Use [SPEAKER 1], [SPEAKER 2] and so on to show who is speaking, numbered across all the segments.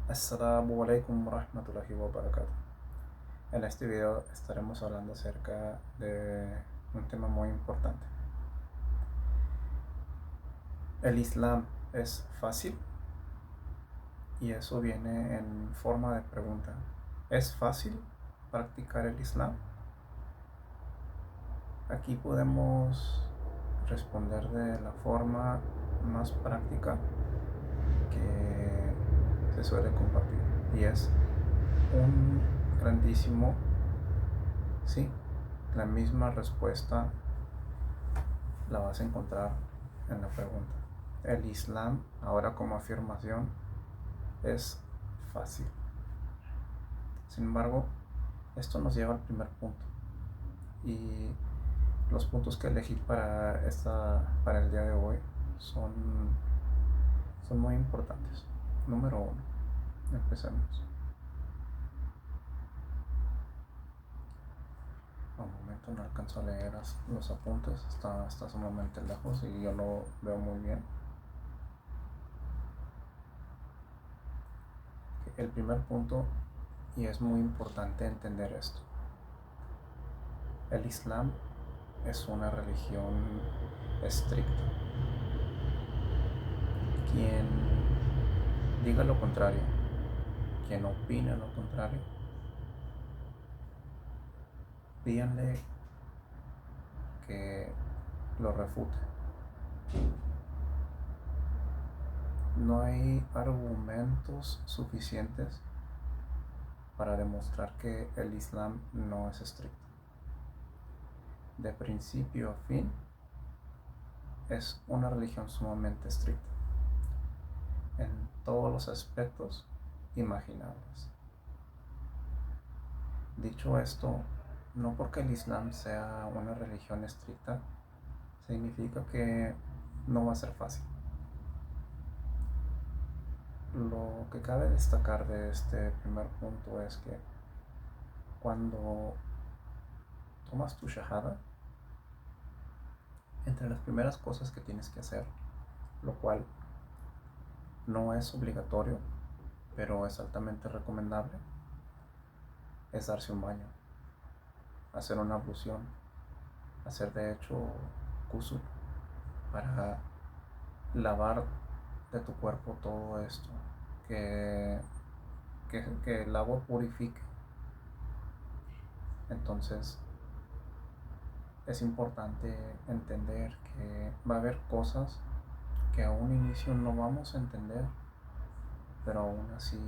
[SPEAKER 1] Assalamu alaikum warahmatullahi wabarakatuh. En este video estaremos hablando acerca de un tema muy importante. ¿El Islam es fácil? Y eso viene en forma de pregunta. ¿Es fácil practicar el Islam? Aquí podemos responder de la forma más práctica que se suele compartir. Y es un grandísimo sí. La misma respuesta la vas a encontrar en la pregunta. El Islam, ahora como afirmación, es fácil. Sin embargo, esto nos lleva al primer punto. Y los puntos que elegí para el día de hoy son muy importantes. Número 1. Empecemos. Un momento, no alcanzo a leer los apuntes. Está sumamente lejos y yo lo veo muy bien. El primer punto, y es muy importante entender esto: el Islam es una religión estricta. Quien diga lo contrario, quien opine lo contrario, díganle que lo refute. No hay argumentos suficientes para demostrar que el Islam no es estricto. De principio a fin, es una religión sumamente estricta en todos los aspectos imaginables. Dicho esto, no porque el Islam sea una religión estricta significa que no va a ser fácil. Lo que cabe destacar de este primer punto es que cuando tomas tu shahada, entre las primeras cosas que tienes que hacer, lo cual no es obligatorio, pero es altamente recomendable, es darse un baño, hacer una ablución, hacer de hecho ghusl, para lavar de tu cuerpo todo esto, que el agua purifique. Entonces es importante entender que va a haber cosas que a un inicio no vamos a entender, pero aún así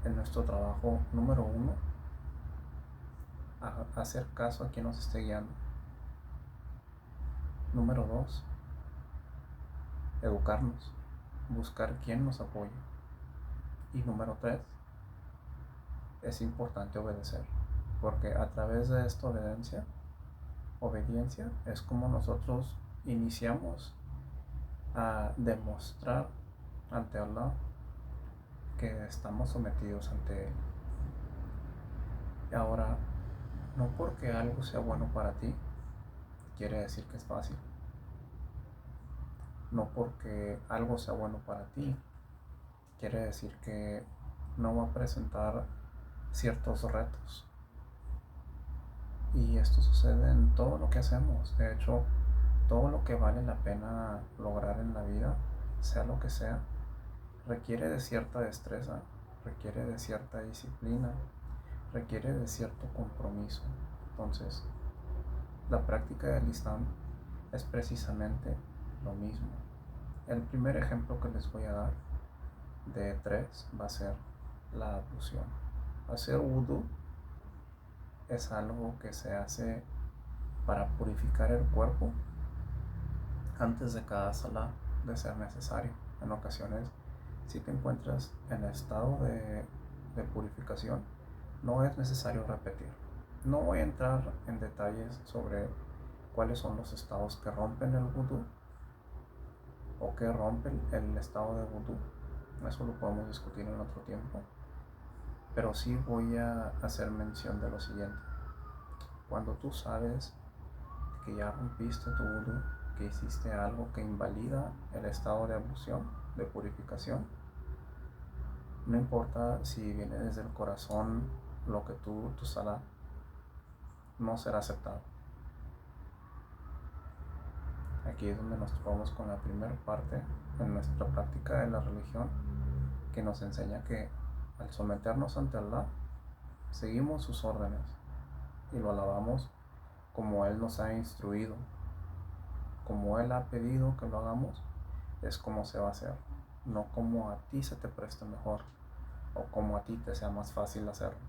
[SPEAKER 1] en nuestro trabajo, número 1, hacer caso a quien nos esté guiando. Número 2, educarnos, buscar quien nos apoye. Y número 3, es importante obedecer, porque a través de esta obediencia es como nosotros iniciamos a demostrar ante Allah que estamos sometidos ante Él. Y ahora, no porque algo sea bueno para ti quiere decir que es fácil. No porque algo sea bueno para ti quiere decir que no va a presentar ciertos retos. Y esto sucede en todo lo que hacemos. De hecho, todo lo que vale la pena lograr en la vida, sea lo que sea, requiere de cierta destreza, requiere de cierta disciplina, requiere de cierto compromiso. Entonces, la práctica del Islam es precisamente lo mismo. El primer ejemplo que les voy a dar de 3 va a ser la ablución. Hacer wudu es algo que se hace para purificar el cuerpo antes de cada salah, de ser necesario. En ocasiones, si te encuentras en estado de purificación, no es necesario repetir. No voy a entrar en detalles sobre cuáles son los estados que rompen el wudu o que rompen el estado de wudu. Eso lo podemos discutir en otro tiempo. Pero sí voy a hacer mención de lo siguiente. Cuando tú sabes que ya rompiste tu wudu, que hiciste algo que invalida el estado de ablución, de purificación, No importa si viene desde el corazón lo que tu salah, no será aceptado. Aquí es donde nos topamos con la primera parte en nuestra práctica de la religión, que nos enseña que al someternos ante Allah, seguimos sus órdenes y lo alabamos como Él nos ha instruido, como Él ha pedido que lo hagamos, es como se va a hacer, no como a ti se te preste mejor o como a ti te sea más fácil hacerlo.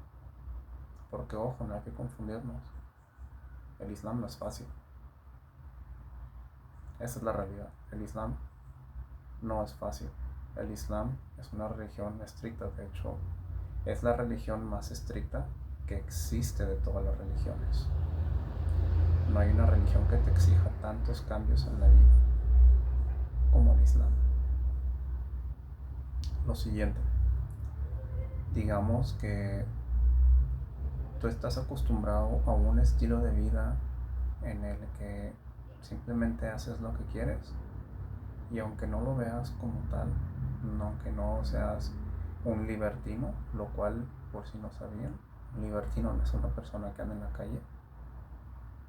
[SPEAKER 1] Porque ojo, no hay que confundirnos, el Islam no es fácil, esa es la realidad. El Islam no es fácil, el Islam es una religión estricta, de hecho es la religión más estricta que existe de todas las religiones. No hay una religión que te exija tantos cambios en la vida como el Islam. Lo siguiente, digamos que tú estás acostumbrado a un estilo de vida en el que simplemente haces lo que quieres, y aunque no lo veas como tal, aunque no seas un libertino, lo cual, por si no sabían, un libertino no es una persona que anda en la calle,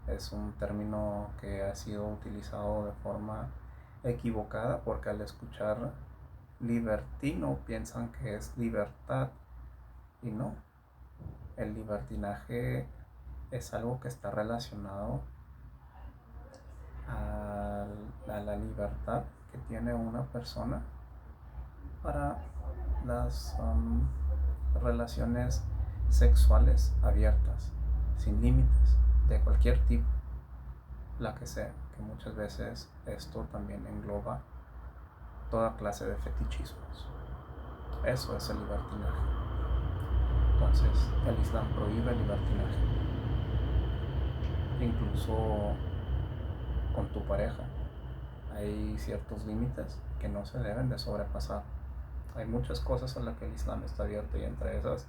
[SPEAKER 1] es un término que ha sido utilizado de forma equivocada, porque al escuchar libertino piensan que es libertad, y no. El libertinaje es algo que está relacionado a la libertad que tiene una persona para las relaciones sexuales abiertas, sin límites, de cualquier tipo, la que sea, que muchas veces esto también engloba toda clase de fetichismos. Eso es el libertinaje. Entonces, el Islam prohíbe el libertinaje, incluso con tu pareja. Hay ciertos límites que no se deben de sobrepasar. Hay muchas cosas a las que el Islam está abierto, y entre esas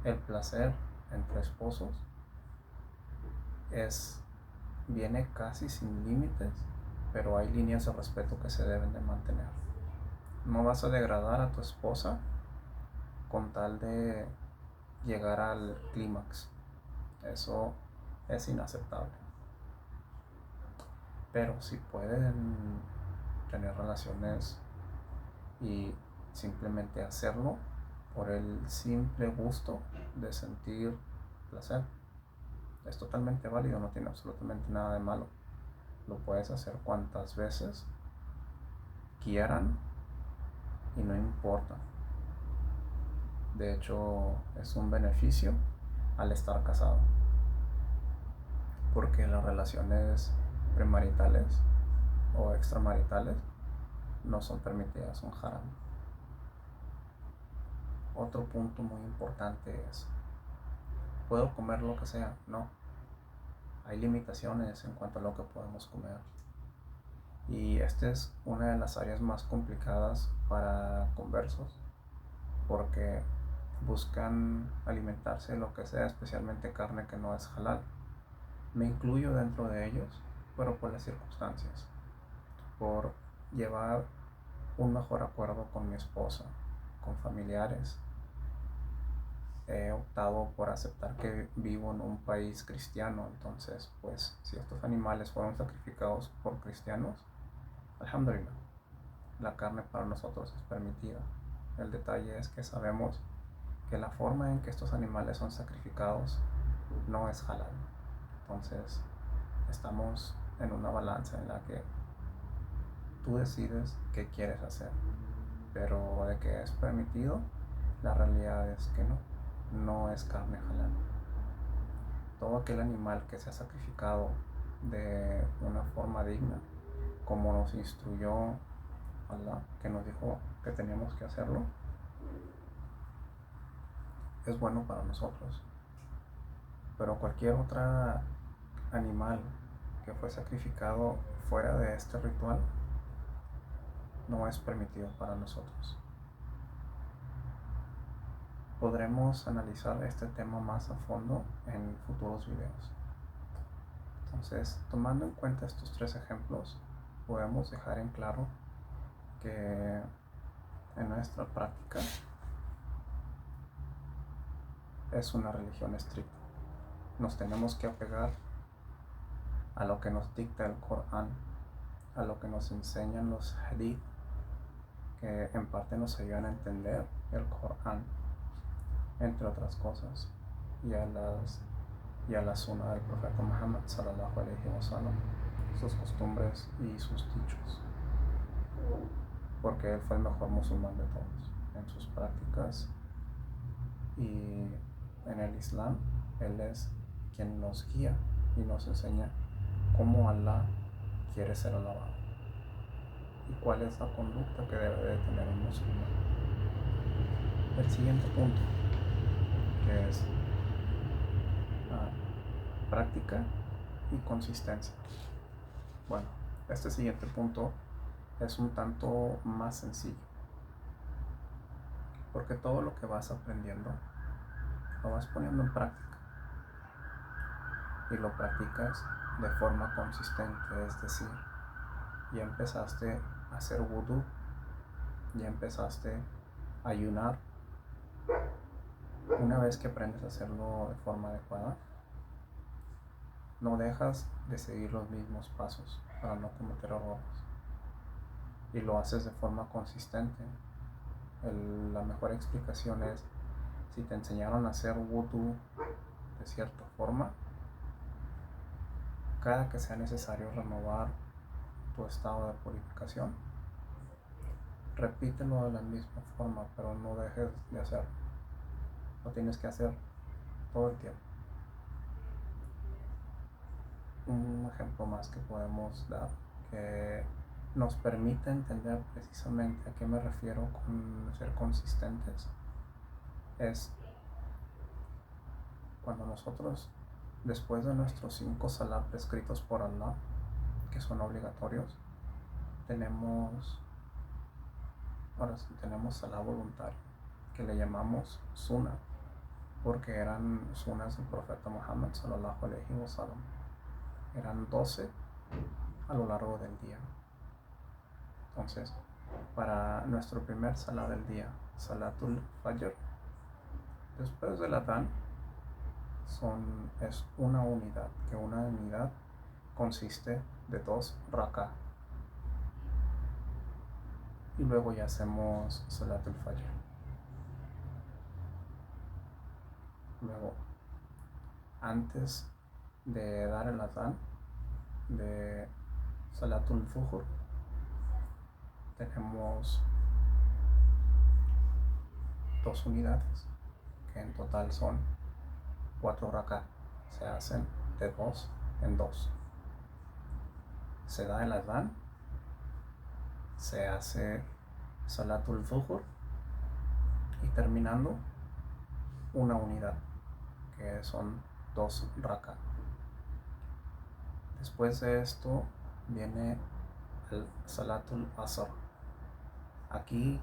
[SPEAKER 1] el placer entre esposos viene casi sin límites, pero hay líneas de respeto que se deben de mantener. No vas a degradar a tu esposa con tal de llegar al clímax. Eso es inaceptable. Pero si pueden tener relaciones y simplemente hacerlo por el simple gusto de sentir placer, es totalmente válido, no tiene absolutamente nada de malo. Lo puedes hacer cuantas veces quieran y no importa. De hecho, es un beneficio al estar casado, porque las relaciones premaritales o extramaritales no son permitidas, son haram. Otro punto muy importante es, ¿puedo comer lo que sea? No. Hay limitaciones en cuanto a lo que podemos comer. Y esta es una de las áreas más complicadas para conversos, porque buscan alimentarse de lo que sea, especialmente carne que no es halal. Me incluyo dentro de ellos, pero por las circunstancias, por llevar un mejor acuerdo con mi esposa, con familiares. He optado por aceptar que vivo en un país cristiano, entonces pues si estos animales fueron sacrificados por cristianos, alhamdulillah, la carne para nosotros es permitida. El detalle es que sabemos que la forma en que estos animales son sacrificados no es halal. Entonces estamos en una balanza en la que tú decides qué quieres hacer, pero de que es permitido, la realidad es que no es carne halal. Todo aquel animal que se ha sacrificado de una forma digna, como nos instruyó Allah, que nos dijo que teníamos que hacerlo, es bueno para nosotros. Pero cualquier otro animal que fue sacrificado fuera de este ritual no es permitido para nosotros. Podremos analizar este tema más a fondo en futuros videos. Entonces, tomando en cuenta estos 3 ejemplos, podemos dejar en claro que en nuestra práctica es una religión estricta. Nos tenemos que apegar a lo que nos dicta el Corán, a lo que nos enseñan los hadith, que en parte nos ayudan a entender el Corán, entre otras cosas, y a la sunna del profeta Muhammad sallallahu alaihi wasallam, sus costumbres y sus dichos, porque él fue el mejor musulmán de todos en sus prácticas, y en el Islam él es quien nos guía y nos enseña cómo Allah quiere ser alabado y cuál es la conducta que debe de tener un musulmán. El siguiente punto, que es práctica y consistencia. Bueno, este siguiente punto es un tanto más sencillo, porque todo lo que vas aprendiendo lo vas poniendo en práctica y lo practicas de forma consistente, es decir, ya empezaste a hacer wudu, ya empezaste a ayunar. Una vez que aprendes a hacerlo de forma adecuada, no dejas de seguir los mismos pasos para no cometer errores y lo haces de forma consistente. La mejor explicación es, si te enseñaron a hacer wudu de cierta forma, cada que sea necesario renovar tu estado de purificación, repítelo de la misma forma, pero no dejes de hacerlo. Lo tienes que hacer todo el tiempo. Un ejemplo más que podemos dar, que nos permite entender precisamente a qué me refiero con ser consistentes, es cuando nosotros, después de nuestros 5 salat prescritos por Allah, que son obligatorios, tenemos salat voluntario, que le llamamos sunnah, porque eran sunnas del profeta Muhammad sallallahu alaihi wasallam. Eran 12 a lo largo del día. Entonces, para nuestro primer salat del día, Salatul Fajr, después del adán, es una unidad, que una unidad consiste de 2 rak'ah. Y luego ya hacemos Salatul Fajr. Luego, antes de dar el adán de Salatul Zuhur, tenemos 2 unidades, que en total son 4 rak'ah. Se hacen de 2 en 2. Se da el adán, se hace Salatul Zuhur y terminando una unidad, que son 2 rak'ah. Después de esto viene el Salatul Asr. Aquí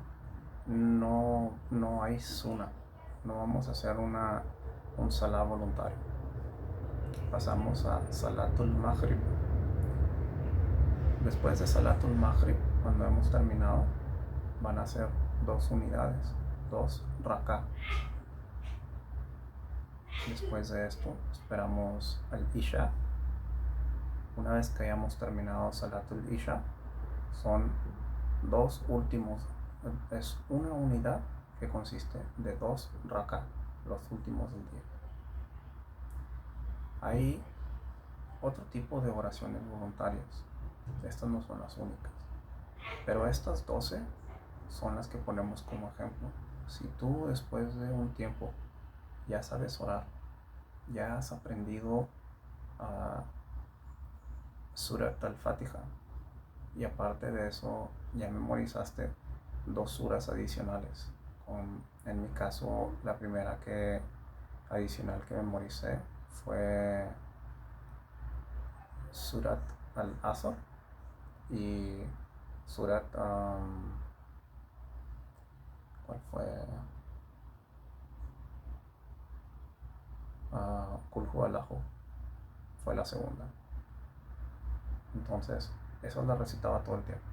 [SPEAKER 1] no hay sunnah, no vamos a hacer un salat voluntario. Pasamos a Salatul Maghrib. Después de Salatul Maghrib, cuando hemos terminado, van a ser 2 unidades, 2 rak'ah. Después de esto esperamos al Isha. Una vez que hayamos terminado Salatul Isha, son 2 últimos, es una unidad que consiste de 2 rak'ah, los últimos del día. Hay otro tipo de oraciones voluntarias, estas no son las únicas, pero estas 12 son las que ponemos como ejemplo. Si tú después de un tiempo ya sabes orar, ya has aprendido Surat al-Fatiha, y aparte de eso ya memorizaste 2 suras adicionales. En mi caso, la primera adicional que memoricé fue Surat al-Asr y Surat ¿cuál fue? Qul Huwallahu fue la segunda. Entonces, eso la recitaba todo el tiempo.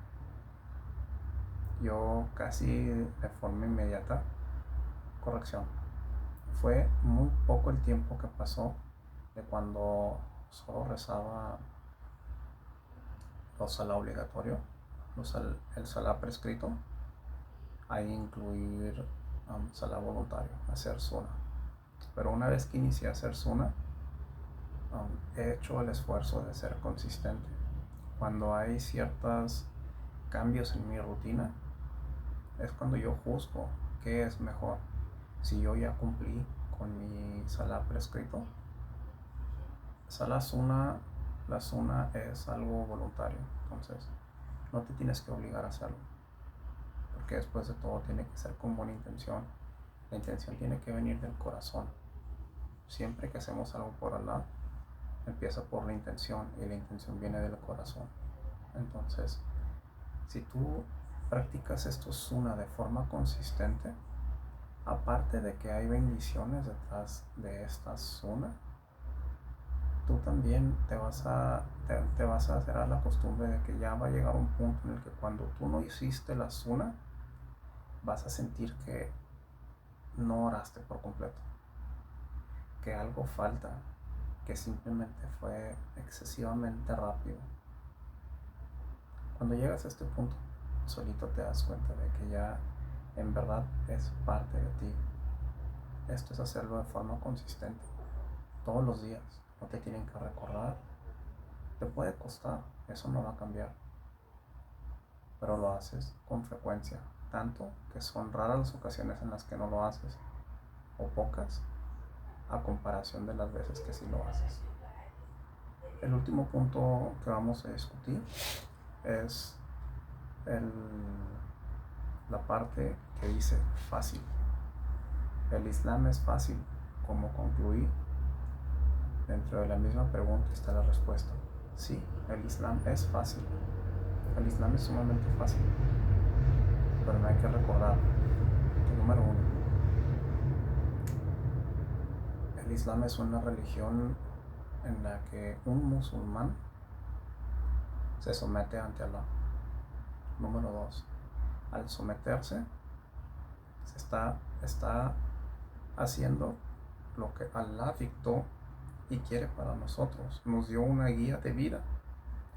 [SPEAKER 1] Yo casi de forma inmediata, corrección, fue muy poco el tiempo que pasó de cuando solo rezaba los salá obligatorio, el salá prescrito, a incluir salá voluntario, hacer suna. Pero una vez que inicié a hacer suna, he hecho el esfuerzo de ser consistente. Cuando hay ciertos cambios en mi rutina, es cuando yo juzgo qué es mejor. Si yo ya cumplí con mi salá prescrito, la suna es algo voluntario, entonces no te tienes que obligar a hacerlo, porque después de todo tiene que ser con buena intención. La intención tiene que venir del corazón. Siempre que hacemos algo por Allah, empieza por la intención y la intención viene del corazón. Entonces, si tú practicas esto suna de forma consistente, aparte de que hay bendiciones detrás de esta suna, tú también te vas a hacer a la costumbre de que ya va a llegar un punto en el que cuando tú no hiciste la suna, vas a sentir que no oraste por completo, que algo falta, que simplemente fue excesivamente rápido. Cuando llegas a este punto, solito te das cuenta de que ya en verdad es parte de ti. Esto es hacerlo de forma consistente, todos los días. No te tienen que recordar. Te puede costar, eso no va a cambiar, pero lo haces con frecuencia, tanto que son raras las ocasiones en las que no lo haces, o pocas, a comparación de las veces que sí lo haces. El último punto que vamos a discutir es la parte que dice fácil. El Islam es fácil. Como concluí, dentro de la misma pregunta está la respuesta. Sí, el Islam es fácil. El Islam es sumamente fácil. Pero no hay que recordar que, número uno, el Islam es una religión en la que un musulmán se somete ante Allah. Número dos, al someterse, se está haciendo lo que Allah dictó y quiere para nosotros. Nos dio una guía de vida,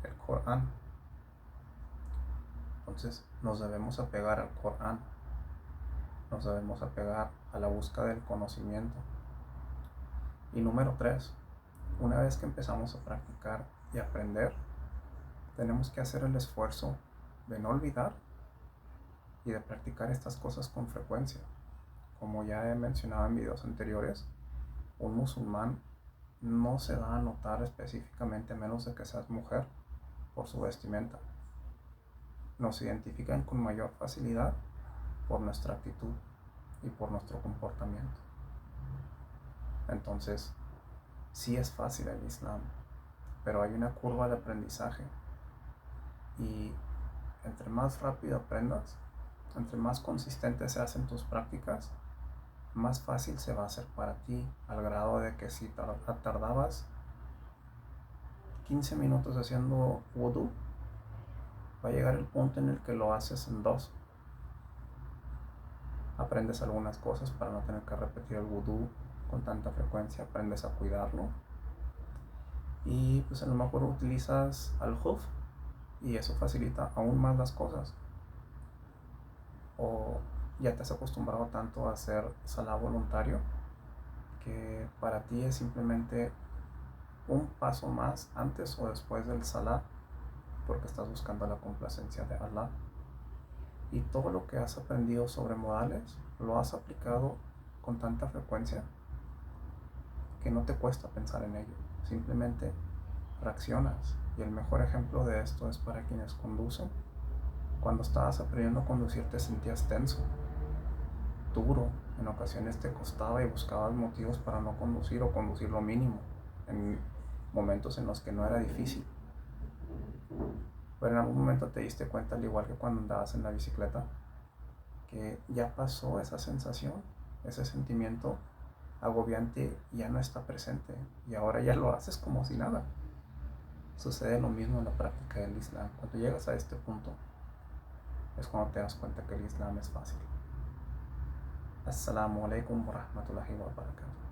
[SPEAKER 1] el Corán. Entonces nos debemos apegar al Corán, nos debemos apegar a la búsqueda del conocimiento. Y número tres, una vez que empezamos a practicar y aprender, tenemos que hacer el esfuerzo de no olvidar y de practicar estas cosas con frecuencia. Como ya he mencionado en videos anteriores, un musulmán no se da a notar específicamente, a menos de que seas mujer, por su vestimenta. Nos identifican con mayor facilidad por nuestra actitud y por nuestro comportamiento. Entonces, sí es fácil el Islam, pero hay una curva de aprendizaje, y entre más rápido aprendas, entre más consistentes se hacen tus prácticas, más fácil se va a hacer para ti, al grado de que si tardabas 15 minutos haciendo wudu, va a llegar el punto en el que lo haces en 2. Aprendes algunas cosas para no tener que repetir el wudu con tanta frecuencia, aprendes a cuidarlo, y pues a lo mejor utilizas al-huf y eso facilita aún más las cosas. O ya te has acostumbrado tanto a hacer salá voluntario que para ti es simplemente un paso más antes o después del salá, porque estás buscando la complacencia de Allah. Y todo lo que has aprendido sobre modales lo has aplicado con tanta frecuencia que no te cuesta pensar en ello, simplemente reaccionas. Y el mejor ejemplo de esto es para quienes conducen. Cuando estabas aprendiendo a conducir te sentías tenso, duro, en ocasiones te costaba y buscabas motivos para no conducir o conducir lo mínimo en momentos en los que no era difícil. Pero en algún momento te diste cuenta, al igual que cuando andabas en la bicicleta, que ya pasó esa sensación, ese sentimiento agobiante ya no está presente y ahora ya lo haces como si nada. Sucede lo mismo en la práctica del Islam. Cuando llegas a este punto es cuando te das cuenta que el Islam es fácil. Assalamu alaikum wa rahmatullahi wa barakatuh.